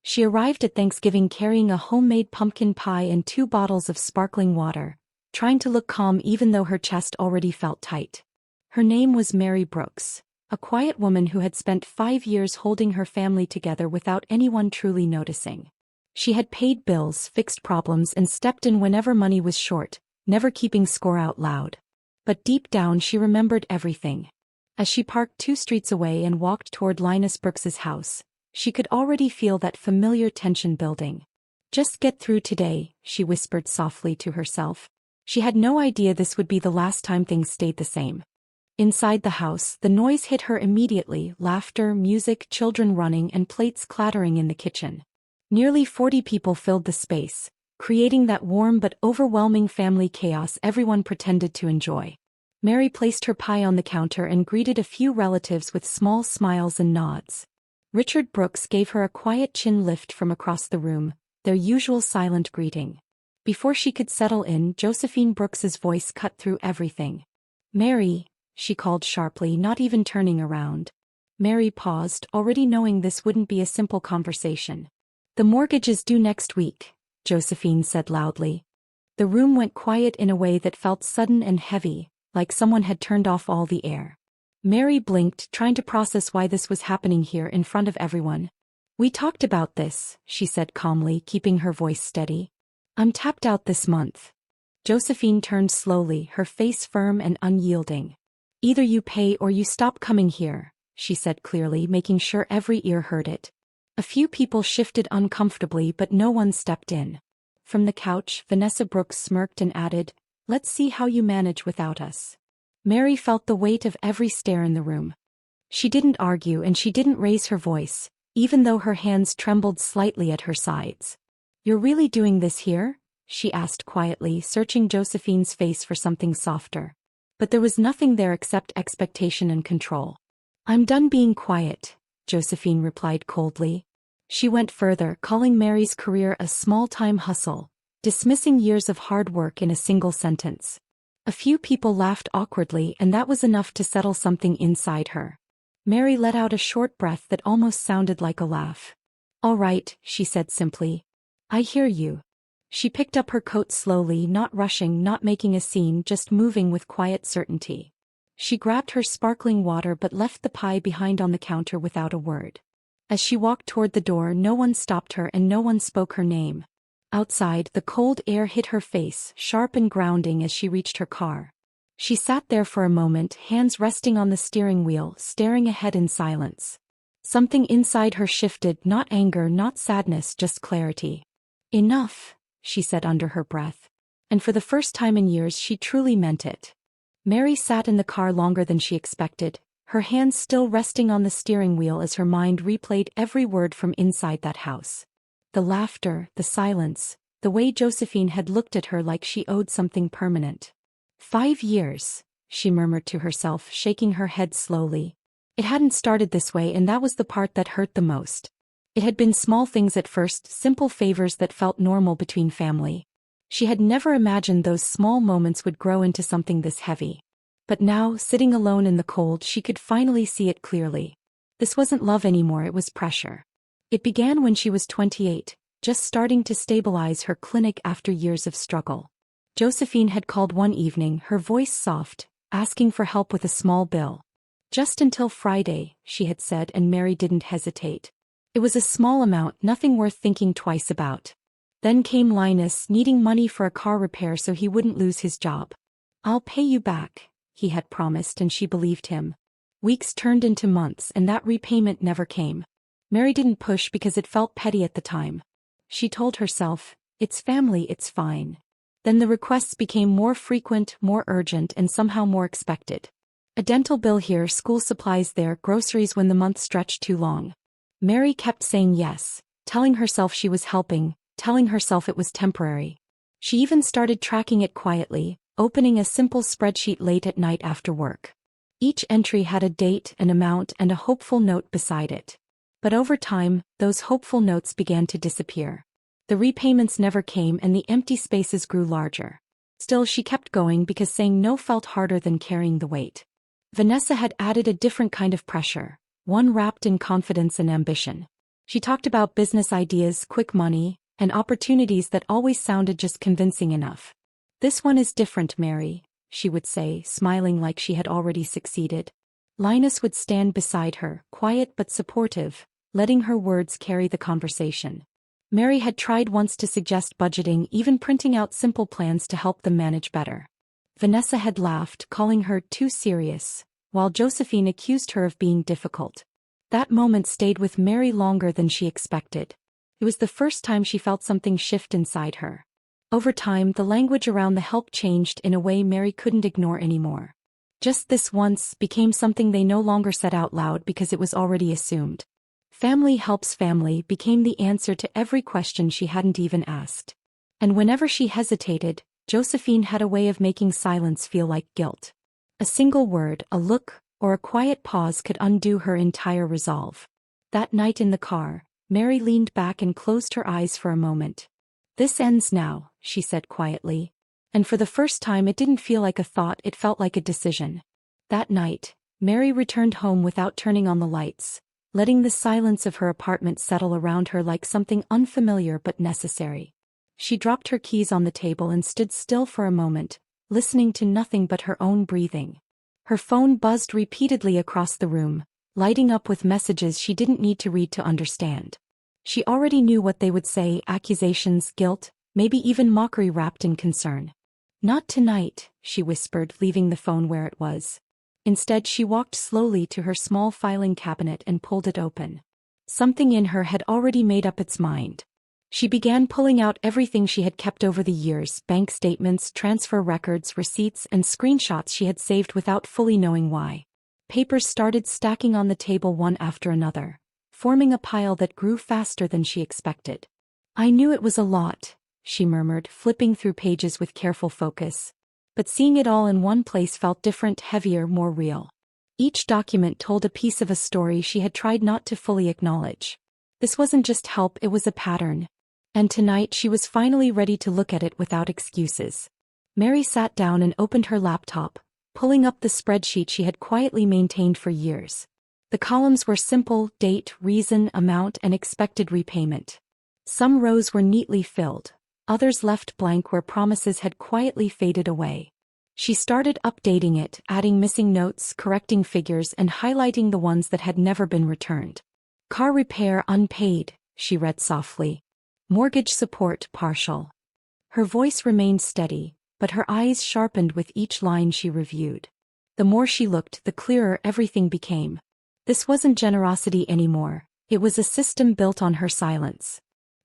She arrived at Thanksgiving carrying a homemade pumpkin pie and 2 bottles of sparkling water, trying to look calm even though her chest already felt tight. Her name was Mary Brooks, a quiet woman who had spent 5 years holding her family together without anyone truly noticing. She had paid bills, fixed problems, and stepped in whenever money was short, never keeping score out loud. But deep down she remembered everything. As she parked 2 streets away and walked toward Linus Brooks's house, she could already feel that familiar tension building. "Just get through today," she whispered softly to herself. She had no idea this would be the last time things stayed the same. Inside the house, the noise hit her immediately: laughter, music, children running, and plates clattering in the kitchen. Nearly 40 people filled the space, creating that warm but overwhelming family chaos everyone pretended to enjoy. Mary placed her pie on the counter and greeted a few relatives with small smiles and nods. Richard Brooks gave her a quiet chin lift from across the room, their usual silent greeting. Before she could settle in, Josephine Brooks's voice cut through everything. "Mary," she called sharply, not even turning around. Mary paused, already knowing this wouldn't be a simple conversation. "The mortgage is due next week," Josephine said loudly. The room went quiet in a way that felt sudden and heavy, like someone had turned off all the air. Mary blinked, trying to process why this was happening here in front of everyone. "We talked about this," she said calmly, keeping her voice steady. "I'm tapped out this month." Josephine turned slowly, her face firm and unyielding. "Either you pay or you stop coming here," she said clearly, making sure every ear heard it. A few people shifted uncomfortably, but no one stepped in. From the couch, Vanessa Brooks smirked and added, "Let's see how you manage without us." Mary felt the weight of every stare in the room. She didn't argue and she didn't raise her voice, even though her hands trembled slightly at her sides. "You're really doing this here?" she asked quietly, searching Josephine's face for something softer. But there was nothing there except expectation and control. "I'm done being quiet," Josephine replied coldly. She went further, calling Mary's career a small-time hustle, dismissing years of hard work in a single sentence. A few people laughed awkwardly, and that was enough to settle something inside her. Mary let out a short breath that almost sounded like a laugh. "All right," she said simply. "I hear you." She picked up her coat slowly, not rushing, not making a scene, just moving with quiet certainty. She grabbed her sparkling water but left the pie behind on the counter without a word. As she walked toward the door, no one stopped her and no one spoke her name. Outside, the cold air hit her face, sharp and grounding as she reached her car. She sat there for a moment, hands resting on the steering wheel, staring ahead in silence. Something inside her shifted, not anger, not sadness, just clarity. "Enough," she said under her breath. And for the first time in years she truly meant it. Mary sat in the car longer than she expected, her hands still resting on the steering wheel as her mind replayed every word from inside that house. The laughter, the silence, the way Josephine had looked at her like she owed something permanent. 5 years, she murmured to herself, shaking her head slowly. It hadn't started this way, and that was the part that hurt the most. It had been small things at first, simple favors that felt normal between family. She had never imagined those small moments would grow into something this heavy. But now, sitting alone in the cold, she could finally see it clearly. This wasn't love anymore, it was pressure. It began when she was 28, just starting to stabilize her clinic after years of struggle. Josephine had called one evening, her voice soft, asking for help with a small bill. "Just until Friday," she had said, and Mary didn't hesitate. It was a small amount, nothing worth thinking twice about. Then came Linus, needing money for a car repair so he wouldn't lose his job. "I'll pay you back," he had promised, and she believed him. Weeks turned into months, and that repayment never came. Mary didn't push because it felt petty at the time. She told herself, "It's family, it's fine." Then the requests became more frequent, more urgent, and somehow more expected. A dental bill here, school supplies there, groceries when the month stretched too long. Mary kept saying yes, telling herself she was helping, telling herself it was temporary. She even started tracking it quietly, opening a simple spreadsheet late at night after work. Each entry had a date, an amount, and a hopeful note beside it. But over time, those hopeful notes began to disappear. The repayments never came and the empty spaces grew larger. Still, she kept going because saying no felt harder than carrying the weight. Vanessa had added a different kind of pressure, one wrapped in confidence and ambition. She talked about business ideas, quick money, and opportunities that always sounded just convincing enough. "This one is different, Mary," she would say, smiling like she had already succeeded. Linus would stand beside her, quiet but supportive, letting her words carry the conversation. Mary had tried once to suggest budgeting, even printing out simple plans to help them manage better. Vanessa had laughed, calling her too serious, while Josephine accused her of being difficult. That moment stayed with Mary longer than she expected. It was the first time she felt something shift inside her. Over time, the language around the help changed in a way Mary couldn't ignore anymore. "Just this once" became something they no longer said out loud because it was already assumed. "Family helps family" became the answer to every question she hadn't even asked. And whenever she hesitated, Josephine had a way of making silence feel like guilt. A single word, a look, or a quiet pause could undo her entire resolve. That night in the car, Mary leaned back and closed her eyes for a moment. "This ends now," she said quietly. And for the first time it didn't feel like a thought, it felt like a decision. That night, Mary returned home without turning on the lights, letting the silence of her apartment settle around her like something unfamiliar but necessary. She dropped her keys on the table and stood still for a moment, listening to nothing but her own breathing. Her phone buzzed repeatedly across the room, lighting up with messages she didn't need to read to understand. She already knew what they would say: accusations, guilt, maybe even mockery wrapped in concern. "Not tonight," she whispered, leaving the phone where it was. Instead, she walked slowly to her small filing cabinet and pulled it open. Something in her had already made up its mind. She began pulling out everything she had kept over the years: bank statements, transfer records, receipts, and screenshots she had saved without fully knowing why. Papers started stacking on the table one after another, forming a pile that grew faster than she expected. "I knew it was a lot," she murmured, flipping through pages with careful focus. But seeing it all in one place felt different, heavier, more real. Each document told a piece of a story she had tried not to fully acknowledge. This wasn't just help, it was a pattern. And tonight she was finally ready to look at it without excuses. Mary sat down and opened her laptop, pulling up the spreadsheet she had quietly maintained for years. The columns were simple: date, reason, amount, and expected repayment. Some rows were neatly filled, others left blank where promises had quietly faded away. She started updating it, adding missing notes, correcting figures, and highlighting the ones that had never been returned. "Car repair unpaid," she read softly. "Mortgage support partial." Her voice remained steady, but her eyes sharpened with each line she reviewed. The more she looked, the clearer everything became. This wasn't generosity anymore, it was a system built on her silence.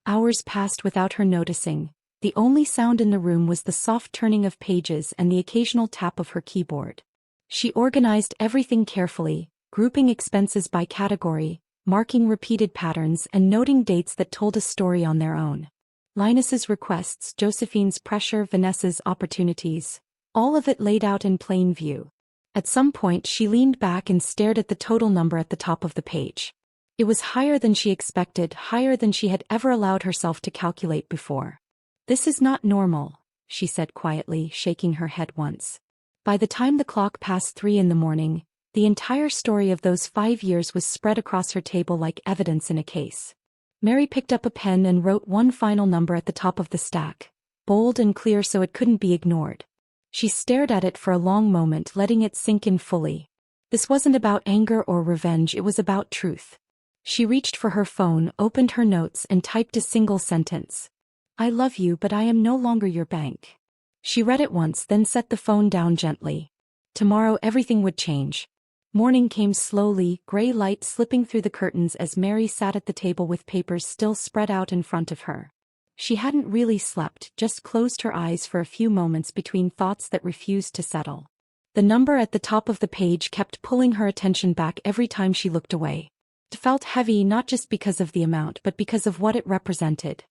Hours passed without her noticing. The only sound in the room was the soft turning of pages and the occasional tap of her keyboard. She organized everything carefully, grouping expenses by category, marking repeated patterns, and noting dates that told a story on their own. Linus's requests, Josephine's pressure, Vanessa's opportunities, all of it laid out in plain view. At some point she leaned back and stared at the total number at the top of the page. It was higher than she expected, higher than she had ever allowed herself to calculate before. "This is not normal," she said quietly, shaking her head once. By the time the clock passed 3 in the morning, the entire story of those 5 years was spread across her table like evidence in a case. Mary picked up a pen and wrote one final number at the top of the stack, bold and clear so it couldn't be ignored. She stared at it for a long moment, letting it sink in fully. This wasn't about anger or revenge, it was about truth. She reached for her phone, opened her notes, and typed a single sentence. "I love you, but I am no longer your bank." She read it once, then set the phone down gently. Tomorrow everything would change. Morning came slowly, gray light slipping through the curtains as Mary sat at the table with papers still spread out in front of her. She hadn't really slept, just closed her eyes for a few moments between thoughts that refused to settle. The number at the top of the page kept pulling her attention back every time she looked away. It felt heavy not just because of the amount but because of what it represented.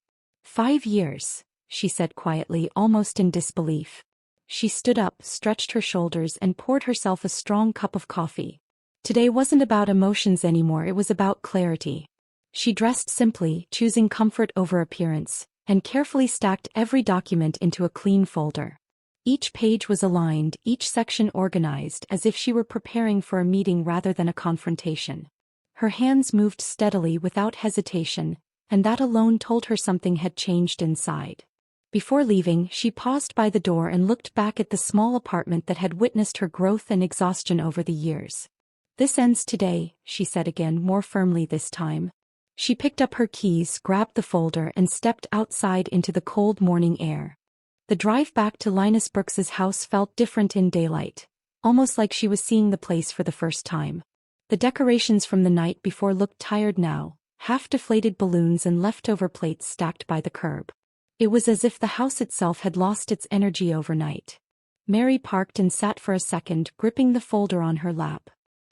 5 years, she said quietly, almost in disbelief. She stood up, stretched her shoulders, and poured herself a strong cup of coffee. Today wasn't about emotions anymore, it was about clarity. She dressed simply, choosing comfort over appearance, and carefully stacked every document into a clean folder. Each page was aligned, each section organized, as if she were preparing for a meeting rather than a confrontation. Her hands moved steadily without hesitation, and that alone told her something had changed inside. Before leaving, she paused by the door and looked back at the small apartment that had witnessed her growth and exhaustion over the years. "This ends today," she said again, more firmly this time. She picked up her keys, grabbed the folder, and stepped outside into the cold morning air. The drive back to Linus Brooks's house felt different in daylight, almost like she was seeing the place for the first time. The decorations from the night before looked tired now, half-deflated balloons and leftover plates stacked by the curb. It was as if the house itself had lost its energy overnight. Mary parked and sat for a second, gripping the folder on her lap.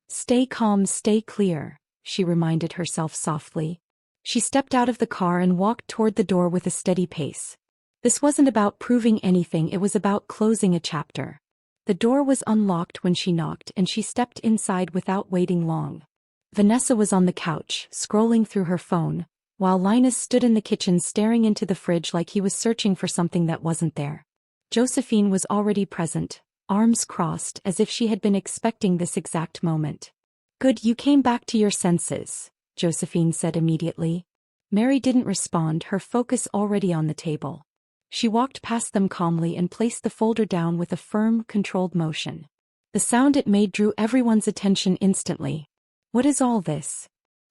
"Stay calm, stay clear," she reminded herself softly. She stepped out of the car and walked toward the door with a steady pace. This wasn't about proving anything, it was about closing a chapter. The door was unlocked when she knocked, and she stepped inside without waiting long. Vanessa was on the couch, scrolling through her phone, while Linus stood in the kitchen staring into the fridge like he was searching for something that wasn't there. Josephine was already present, arms crossed as if she had been expecting this exact moment. "Good, you came back to your senses," Josephine said immediately. Mary didn't respond, her focus already on the table. She walked past them calmly and placed the folder down with a firm, controlled motion. The sound it made drew everyone's attention instantly. "What is all this?"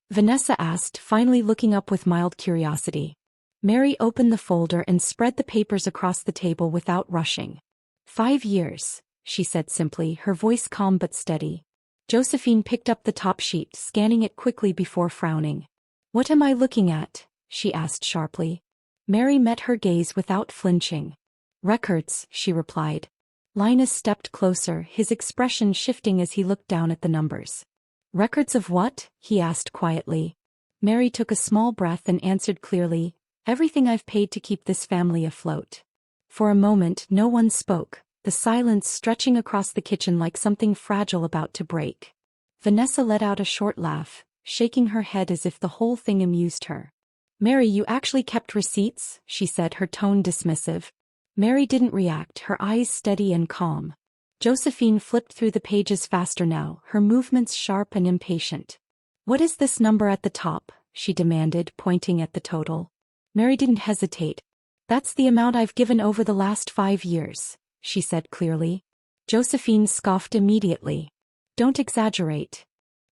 Vanessa asked, finally looking up with mild curiosity. Mary opened the folder and spread the papers across the table without rushing. 5 years, she said simply, her voice calm but steady. Josephine picked up the top sheet, scanning it quickly before frowning. "What am I looking at?" she asked sharply. Mary met her gaze without flinching. "Records," she replied. Linus stepped closer, his expression shifting as he looked down at the numbers. "Records of what?" he asked quietly. Mary took a small breath and answered clearly, "Everything I've paid to keep this family afloat." For a moment no one spoke, the silence stretching across the kitchen like something fragile about to break. Vanessa let out a short laugh, shaking her head as if the whole thing amused her. "Mary, you actually kept receipts?" she said, her tone dismissive. Mary didn't react, her eyes steady and calm. Josephine flipped through the pages faster now, her movements sharp and impatient. "What is this number at the top?" she demanded, pointing at the total. Mary didn't hesitate. "That's the amount I've given over the last 5 years, she said clearly. Josephine scoffed immediately. "Don't exaggerate."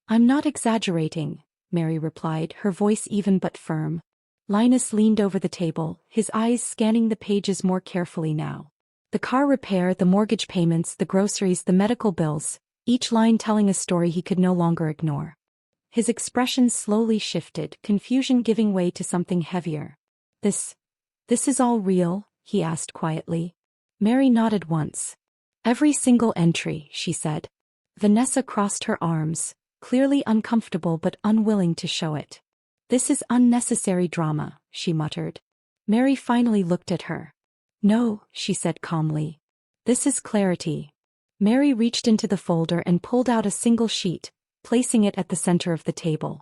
"I'm not exaggerating," Mary replied, her voice even but firm. Linus leaned over the table, his eyes scanning the pages more carefully now. The car repair, the mortgage payments, the groceries, the medical bills, each line telling a story he could no longer ignore. His expression slowly shifted, confusion giving way to something heavier. This is all real?" he asked quietly. Mary nodded once. "Every single entry," she said. Vanessa crossed her arms, clearly uncomfortable but unwilling to show it. "This is unnecessary drama," she muttered. Mary finally looked at her. "No," she said calmly. "This is clarity." Mary reached into the folder and pulled out a single sheet, placing it at the center of the table.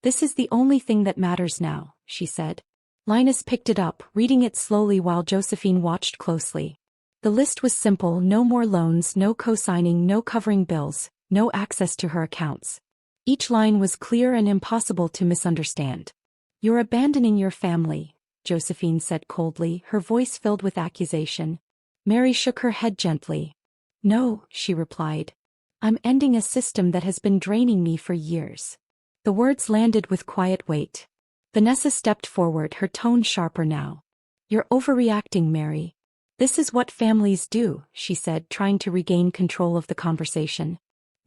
"This is the only thing that matters now," she said. Linus picked it up, reading it slowly while Josephine watched closely. The list was simple: no more loans, no co-signing, no covering bills, no access to her accounts. Each line was clear and impossible to misunderstand. "You're abandoning your family," Josephine said coldly, her voice filled with accusation. Mary shook her head gently. "No," she replied. "I'm ending a system that has been draining me for years." The words landed with quiet weight. Vanessa stepped forward, her tone sharper now. "You're overreacting, Mary. This is what families do," she said, trying to regain control of the conversation.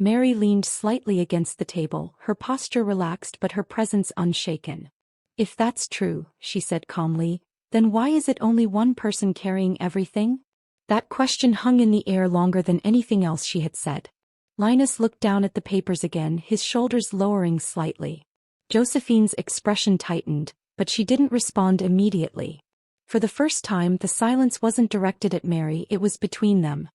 Mary leaned slightly against the table, her posture relaxed but her presence unshaken. "If that's true," she said calmly, "then why is it only one person carrying everything?" That question hung in the air longer than anything else she had said. Linus looked down at the papers again, his shoulders lowering slightly. Josephine's expression tightened, but she didn't respond immediately. For the first time, the silence wasn't directed at Mary, it was between them.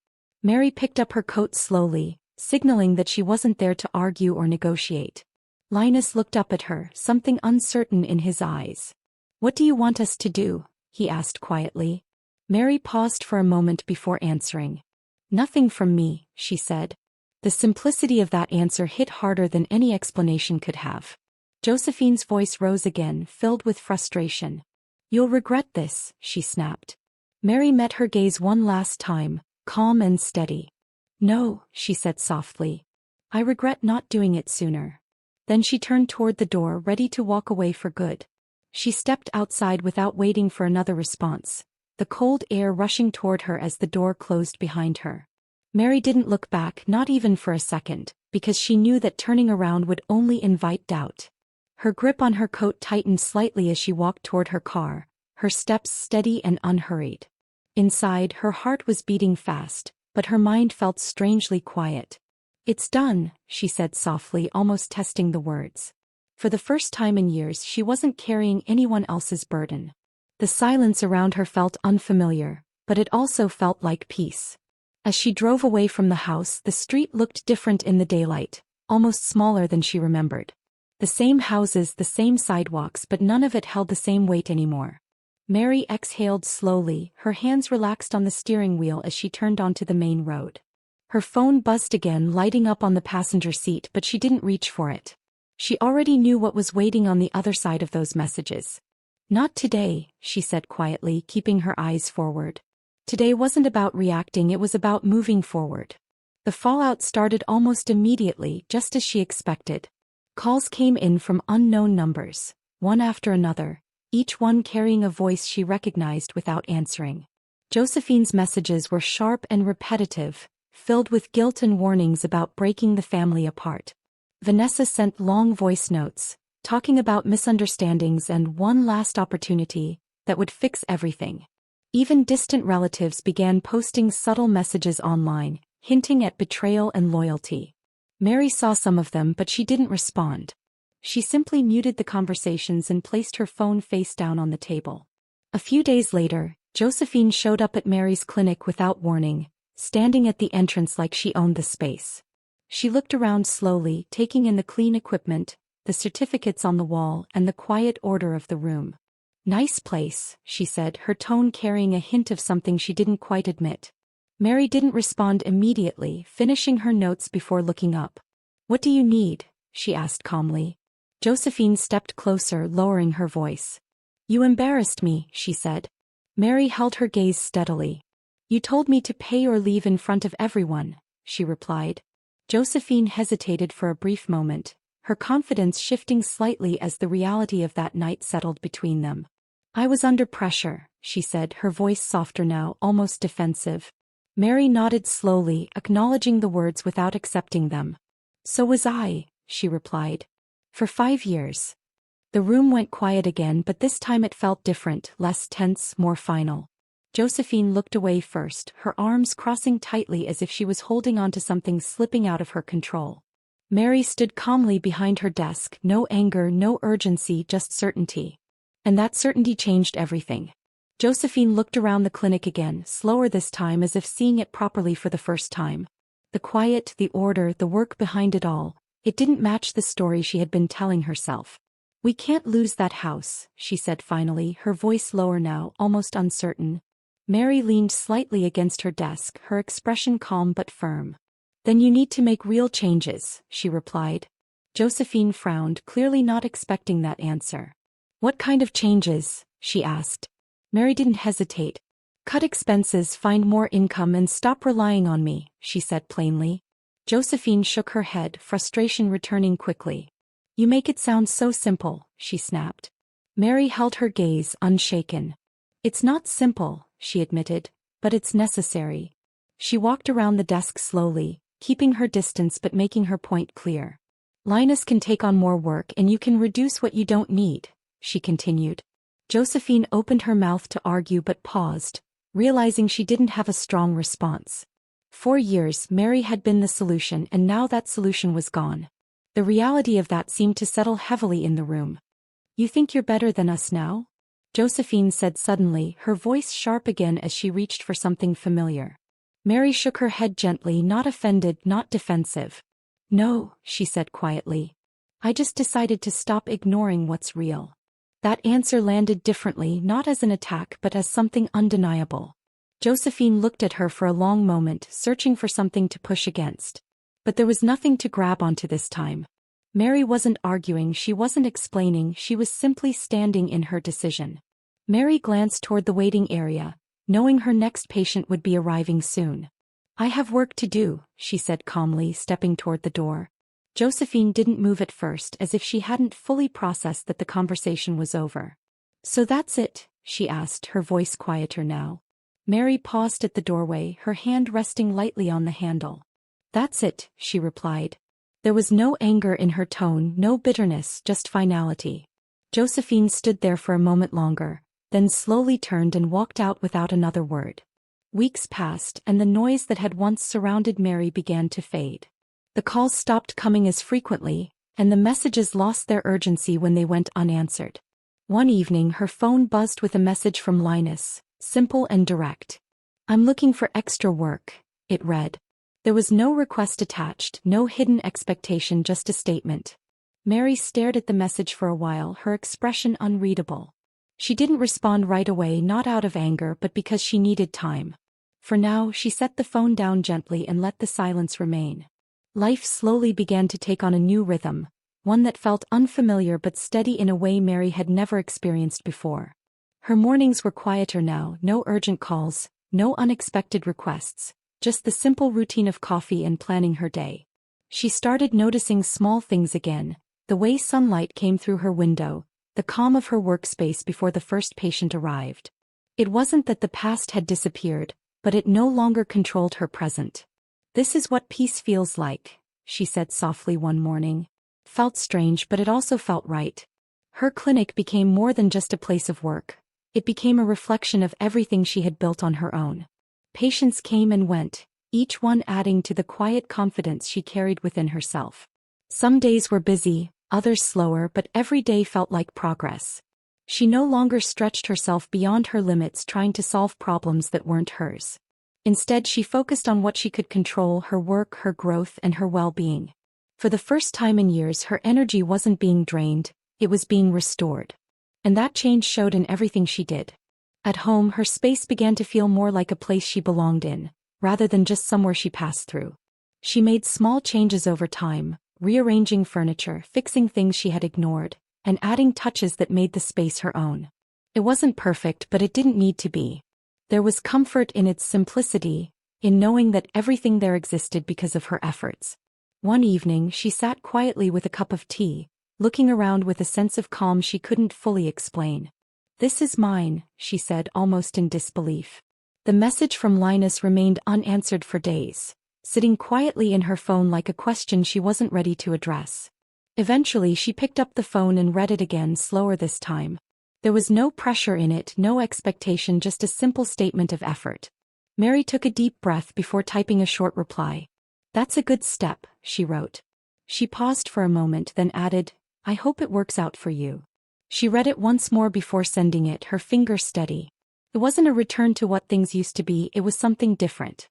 Mary picked up her coat slowly, signaling that she wasn't there to argue or negotiate. Linus looked up at her, something uncertain in his eyes. "What do you want us to do?" he asked quietly. Mary paused for a moment before answering. "Nothing from me," she said. The simplicity of that answer hit harder than any explanation could have. Josephine's voice rose again, filled with frustration. "You'll regret this," she snapped. Mary met her gaze one last time, calm and steady. "No," she said softly. "I regret not doing it sooner." Then she turned toward the door, ready to walk away for good. She stepped outside without waiting for another response, the cold air rushing toward her as the door closed behind her. Mary didn't look back, not even for a second, because she knew that turning around would only invite doubt. Her grip on her coat tightened slightly as she walked toward her car, her steps steady and unhurried. Inside, her heart was beating fast, but her mind felt strangely quiet. "It's done," she said softly, almost testing the words. For the first time in years, she wasn't carrying anyone else's burden. The silence around her felt unfamiliar, but it also felt like peace. As she drove away from the house, the street looked different in the daylight, almost smaller than she remembered. The same houses, the same sidewalks, but none of it held the same weight anymore. Mary exhaled slowly, her hands relaxed on the steering wheel as she turned onto the main road. Her phone buzzed again, lighting up on the passenger seat, but she didn't reach for it. She already knew what was waiting on the other side of those messages. "Not today," she said quietly, keeping her eyes forward. Today wasn't about reacting, it was about moving forward. The fallout started almost immediately, just as she expected. Calls came in from unknown numbers, one after another, each one carrying a voice she recognized without answering. Josephine's messages were sharp and repetitive, filled with guilt and warnings about breaking the family apart. Vanessa sent long voice notes, talking about misunderstandings and one last opportunity that would fix everything. Even distant relatives began posting subtle messages online, hinting at betrayal and loyalty. Mary saw some of them, but she didn't respond. She simply muted the conversations and placed her phone face down on the table. A few days later, Josephine showed up at Mary's clinic without warning, standing at the entrance like she owned the space. She looked around slowly, taking in the clean equipment, the certificates on the wall, and the quiet order of the room. "Nice place," she said, her tone carrying a hint of something she didn't quite admit. Mary didn't respond immediately, finishing her notes before looking up. "What do you need?" she asked calmly. Josephine stepped closer, lowering her voice. "You embarrassed me," she said. Mary held her gaze steadily. "You told me to pay or leave in front of everyone," she replied. Josephine hesitated for a brief moment, her confidence shifting slightly as the reality of that night settled between them. "I was under pressure," she said, her voice softer now, almost defensive. Mary nodded slowly, acknowledging the words without accepting them. "So was I," she replied. "For 5 years." The room went quiet again, but this time it felt different, less tense, more final. Josephine looked away first, her arms crossing tightly as if she was holding on to something slipping out of her control. Mary stood calmly behind her desk, no anger, no urgency, just certainty. And that certainty changed everything. Josephine looked around the clinic again, slower this time, as if seeing it properly for the first time. The quiet, the order, the work behind it all, it didn't match the story she had been telling herself. "We can't lose that house," she said finally, her voice lower now, almost uncertain. Mary leaned slightly against her desk, her expression calm but firm. "Then you need to make real changes," she replied. Josephine frowned, clearly not expecting that answer. "What kind of changes?" she asked. Mary didn't hesitate. "Cut expenses, find more income, and stop relying on me," she said plainly. Josephine shook her head, frustration returning quickly. "You make it sound so simple," she snapped. Mary held her gaze, unshaken. "It's not simple," she admitted, "but it's necessary." She walked around the desk slowly, keeping her distance but making her point clear. "Linus can take on more work and you can reduce what you don't need," she continued. Josephine opened her mouth to argue but paused, realizing she didn't have a strong response. 4 years, Mary had been the solution, and now that solution was gone. The reality of that seemed to settle heavily in the room. "You think you're better than us now?" Josephine said suddenly, her voice sharp again as she reached for something familiar. Mary shook her head gently, not offended, not defensive. "No," she said quietly. "I just decided to stop ignoring what's real." That answer landed differently, not as an attack but as something undeniable. Josephine looked at her for a long moment, searching for something to push against. But there was nothing to grab onto this time. Mary wasn't arguing, she wasn't explaining, she was simply standing in her decision. Mary glanced toward the waiting area, knowing her next patient would be arriving soon. "I have work to do," she said calmly, stepping toward the door. Josephine didn't move at first, as if she hadn't fully processed that the conversation was over. "So that's it?" she asked, her voice quieter now. Mary paused at the doorway, her hand resting lightly on the handle. "That's it," she replied. There was no anger in her tone, no bitterness, just finality. Josephine stood there for a moment longer, then slowly turned and walked out without another word. Weeks passed, and the noise that had once surrounded Mary began to fade. The calls stopped coming as frequently, and the messages lost their urgency when they went unanswered. One evening her phone buzzed with a message from Linus, simple and direct. "I'm looking for extra work," it read. There was no request attached, no hidden expectation, just a statement. Mary stared at the message for a while, her expression unreadable. She didn't respond right away, not out of anger but because she needed time. For now, she set the phone down gently and let the silence remain. Life slowly began to take on a new rhythm, one that felt unfamiliar but steady in a way Mary had never experienced before. Her mornings were quieter now, no urgent calls, no unexpected requests, just the simple routine of coffee and planning her day. She started noticing small things again, the way sunlight came through her window, the calm of her workspace before the first patient arrived. It wasn't that the past had disappeared, but it no longer controlled her present. "This is what peace feels like," she said softly one morning. Felt strange, but it also felt right. Her clinic became more than just a place of work. It became a reflection of everything she had built on her own. Patients came and went, each one adding to the quiet confidence she carried within herself. Some days were busy, others slower, but every day felt like progress. She no longer stretched herself beyond her limits trying to solve problems that weren't hers. Instead, she focused on what she could control: her work, her growth, and her well-being. For the first time in years, her energy wasn't being drained, it was being restored. And that change showed in everything she did. At home, her space began to feel more like a place she belonged in, rather than just somewhere she passed through. She made small changes over time, rearranging furniture, fixing things she had ignored, and adding touches that made the space her own. It wasn't perfect, but it didn't need to be. There was comfort in its simplicity, in knowing that everything there existed because of her efforts. One evening, she sat quietly with a cup of tea, looking around with a sense of calm she couldn't fully explain. "This is mine," she said, almost in disbelief. The message from Linus remained unanswered for days, sitting quietly in her phone like a question she wasn't ready to address. Eventually, she picked up the phone and read it again, slower this time. There was no pressure in it, no expectation, just a simple statement of effort. Mary took a deep breath before typing a short reply. "That's a good step," she wrote. She paused for a moment, then added, "I hope it works out for you." She read it once more before sending it, her finger steady. It wasn't a return to what things used to be, it was something different.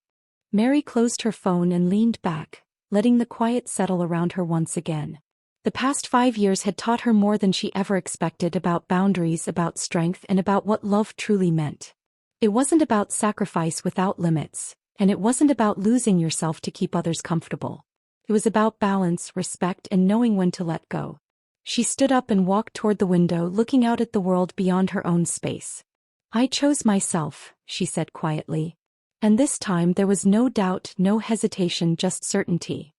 Mary closed her phone and leaned back, letting the quiet settle around her once again. The past 5 years had taught her more than she ever expected, about boundaries, about strength, and about what love truly meant. It wasn't about sacrifice without limits, and it wasn't about losing yourself to keep others comfortable. It was about balance, respect, and knowing when to let go. She stood up and walked toward the window, looking out at the world beyond her own space. "I chose myself," she said quietly. And this time there was no doubt, no hesitation, just certainty.